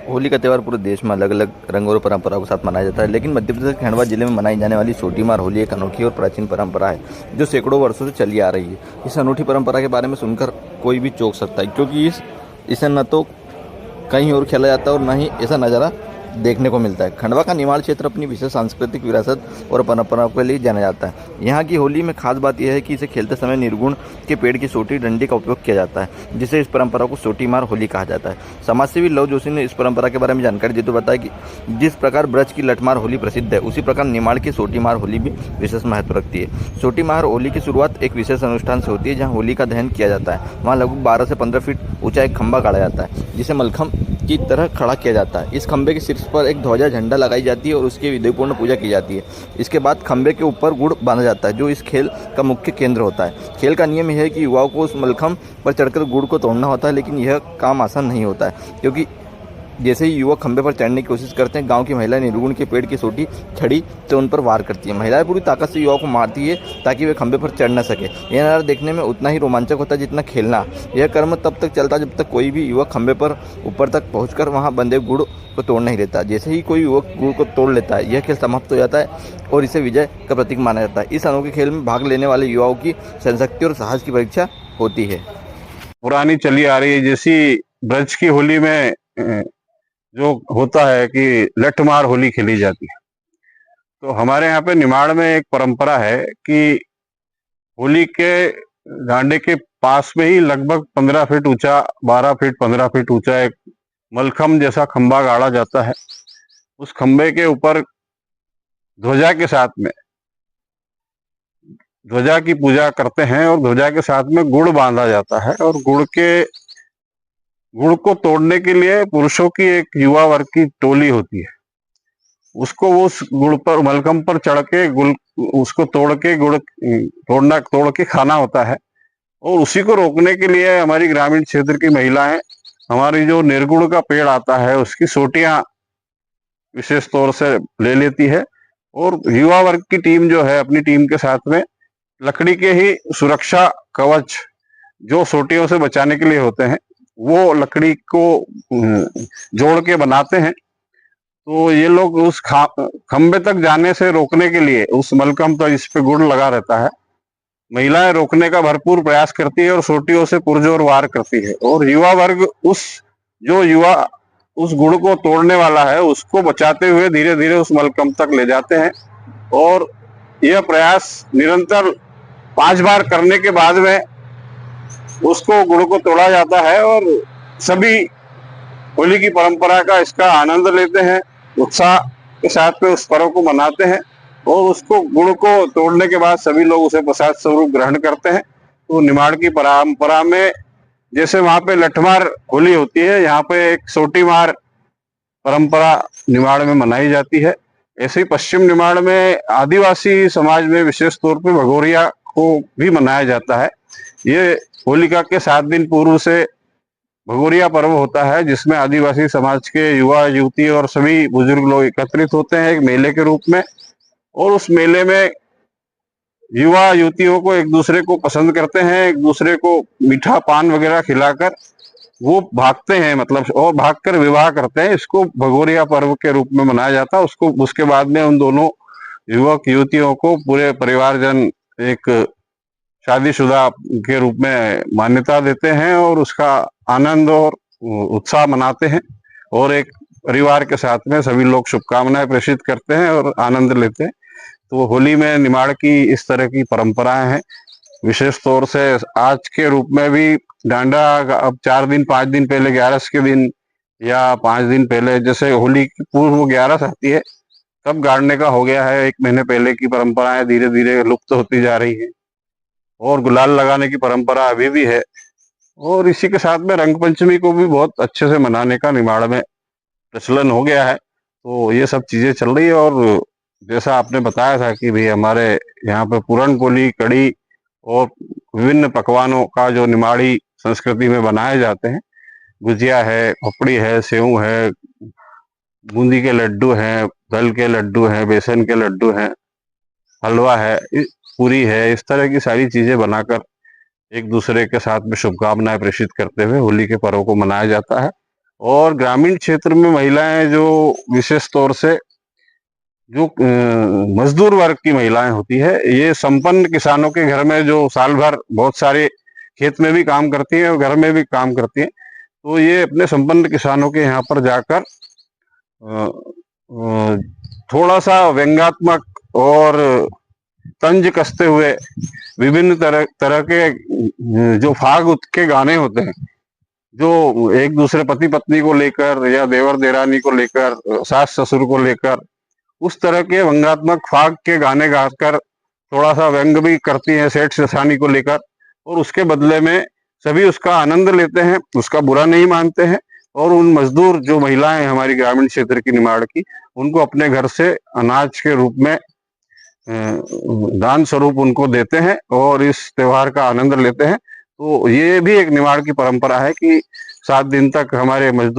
होली का त्यौहार पूरे देश में अलग अलग रंगों और परंपराओं के साथ मनाया जाता है, लेकिन मध्य प्रदेश के खंडवा जिले में मनाई जाने वाली छोटी मार होली एक अनोखी और प्राचीन परंपरा है जो सैकड़ों वर्षों से चली आ रही है। इस अनूठी परंपरा के बारे में सुनकर कोई भी चौंक सकता है, क्योंकि इसे न तो कहीं और खेला जाता है और न ही ऐसा नज़ारा देखने को मिलता है। खंडवा का निमाड़ क्षेत्र अपनी विशेष सांस्कृतिक विरासत और परंपराओं के लिए जाना जाता है। यहाँ की होली में खास बात यह है कि इसे खेलते समय निर्गुण के पेड़ की सोटी डंडी का उपयोग किया जाता है, जिससे इस परंपरा को सोटी मार होली कहा जाता है। समाजसेवी लव जोशी ने इस परंपरा के बारे में जानकारी देते हुए बताया कि जिस प्रकार ब्रज की लठमार होली प्रसिद्ध है, उसी प्रकार निमाड़ की सोटी मार होली भी विशेष महत्व रखती है। सोटी मार होली की शुरुआत एक विशेष अनुष्ठान से होती है, जहाँ होली का दहन किया जाता है। वहाँ लगभग 12 से 15 फीट ऊंचा एक खंभा गाड़ा जाता है, जिसे मलखम की तरह खड़ा किया जाता है। इस खंभे के शीर्ष पर एक ध्वजा झंडा लगाई जाती है और उसकी विधिपूर्ण पूजा की जाती है। इसके बाद खंभे के ऊपर गुड़ बांधा जाता है, जो इस खेल का मुख्य केंद्र होता है। खेल का नियम यह है कि युवाओं को उस मलखम पर चढ़कर गुड़ को तोड़ना होता है, लेकिन यह काम आसान नहीं होता है, क्योंकि जैसे ही युवक खंभे पर चढ़ने की कोशिश करते हैं, गांव की महिला निर्गुण के पेड़ की सोटी छड़ी से उन पर वार करती है। महिलाएं पूरी ताकत से युवाओं को मारती है ताकि वे खंभे पर चढ़ न सके। यह नज़ारा देखने में उतना ही रोमांचक होता है जितना खेलना। यह कर्म तब तक चलता जब तक कोई भी युवक खंभे पर ऊपर तक पहुंचकर वहां बंधे गुड़ को तोड़ नहीं लेता। जैसे ही कोई युवक गुड़ को तोड़ लेता है, यह खेल समाप्त हो जाता है और इसे विजय का प्रतीक माना जाता है। इस अनोखे खेल में भाग लेने वाले युवाओं की सहनशक्ति और साहस की परीक्षा होती है। पुरानी चली आ रही है, जैसी ब्रज की होली में जो होता है कि लठमार होली खेली जाती है, तो हमारे यहाँ पे निमाड़ में एक परंपरा है कि होली के डांडे के पास में ही लगभग 15 फीट ऊंचा, 12 फीट 15 फीट ऊंचा एक मलखम जैसा खंबा गाड़ा जाता है। उस खंबे के ऊपर ध्वजा के साथ में ध्वजा की पूजा करते हैं और ध्वजा के साथ में गुड़ बांधा जाता है। और गुड़ को तोड़ने के लिए पुरुषों की एक युवा वर्ग की टोली होती है। उसको वो उस गुड़ पर, मलखम पर चढ़ के गुड़ उसको तोड़ के तोड़ के खाना होता है। और उसी को रोकने के लिए हमारी ग्रामीण क्षेत्र की महिलाएं हमारी जो निर्गुण का पेड़ आता है उसकी सोटियां विशेष तौर से ले लेती है। और युवा वर्ग की टीम जो है, अपनी टीम के साथ में लकड़ी के ही सुरक्षा कवच जो सोटियों से बचाने के लिए होते हैं, वो लकड़ी को जोड़ के बनाते हैं। तो ये लोग उस खंबे तक जाने से रोकने के लिए, उस मलखम पर इस पे गुड़ लगा रहता है, महिलाएं रोकने का भरपूर प्रयास करती है और सोटियों से पुरजोर वार करती है। और युवा वर्ग युवा उस गुड़ को तोड़ने वाला है उसको बचाते हुए धीरे धीरे उस मलखम तक ले जाते हैं। और यह प्रयास निरंतर 5 बार करने के बाद में उसको गुड़ को तोड़ा जाता है और सभी होली की परंपरा का इसका आनंद लेते हैं, उत्साह के साथ में उस पर्व को मनाते हैं। और उसको गुड़ को तोड़ने के बाद सभी लोग उसे प्रसाद स्वरूप ग्रहण करते हैं। तो निमाड़ की परंपरा में जैसे वहां पे लठमार होली होती है, यहाँ पे एक सोटी मार परंपरा निमाड़ में मनाई जाती है। ऐसे ही पश्चिम निमाड़ में आदिवासी समाज में विशेष तौर पे भगोरिया को भी मनाया जाता है। ये होलिका के 7 दिन पूर्व से भगोरिया पर्व होता है, जिसमें आदिवासी समाज के युवा युवती और सभी बुजुर्ग लोग एकत्रित होते हैं एक मेले के रूप में। और उस मेले में युवा युवतियों को एक दूसरे को पसंद करते हैं, एक दूसरे को मीठा पान वगैरह खिलाकर वो भागते हैं, मतलब, और भागकर विवाह करते हैं। इसको भगोरिया पर्व के रूप में मनाया जाता है। उसके बाद में उन दोनों युवक युवतियों को पूरे परिवारजन एक शादीशुदा के रूप में मान्यता देते हैं और उसका आनंद और उत्साह मनाते हैं। और एक परिवार के साथ में सभी लोग शुभकामनाएं प्रेषित करते हैं और आनंद लेते हैं। तो होली में निमाड़ की इस तरह की परंपराएं हैं। विशेष तौर से आज के रूप में भी डांडा अब 4 दिन 5 दिन पहले 11 के दिन या 5 दिन पहले, जैसे होली की पूर्व 11 आती है तब गाड़ने का हो गया है। 1 महीने पहले की परंपराएं धीरे धीरे लुप्त होती जा रही है। और गुलाल लगाने की परंपरा अभी भी है। और इसी के साथ में रंग पंचमी को भी बहुत अच्छे से मनाने का निमाड़ में प्रचलन हो गया है। तो ये सब चीजें चल रही है। और जैसा आपने बताया था कि भाई हमारे यहाँ पे पूरन पोली, कड़ी और विभिन्न पकवानों का जो निमाड़ी संस्कृति में बनाए जाते हैं, गुजिया है, पपड़ी है, सेव है, बूंदी के लड्डू हैं, दल के लड्डू हैं, बेसन के लड्डू हैं, हलवा है, पूरी है, इस तरह की सारी चीजें बनाकर एक दूसरे के साथ में शुभकामनाएं प्रेषित करते हुए होली के पर्व को मनाया जाता है। और ग्रामीण क्षेत्र में महिलाएं जो विशेष तौर से जो मजदूर वर्ग की महिलाएं होती है, ये संपन्न किसानों के घर में जो साल भर बहुत सारे खेत में भी काम करती हैं और घर में भी काम करती हैं, तो ये अपने संपन्न किसानों के यहाँ पर जाकर थोड़ा सा व्यंग्यात्मक और तंज कसते हुए विभिन्न तरह तरह के जो फाग उत के गाने होते हैं, जो एक दूसरे पति पत्नी को लेकर या देवर देरानी को लेकर, सास ससुर को लेकर, उस तरह के व्यंग्यात्मक फाग के गाने गाकर थोड़ा सा व्यंग भी करती हैं सेठ सेठानी को लेकर, और उसके बदले में सभी उसका आनंद लेते हैं, उसका बुरा नहीं मानते हैं, और उन मजदूर जो महिलाएं हमारी ग्रामीण क्षेत्र की निमाड़ की, उनको अपने घर से अनाज के रूप में दान स्वरूप उनको देते हैं और इस त्योहार का आनंद लेते हैं। तो ये भी एक निमाड़ की परंपरा है कि 7 दिन तक हमारे मजदूर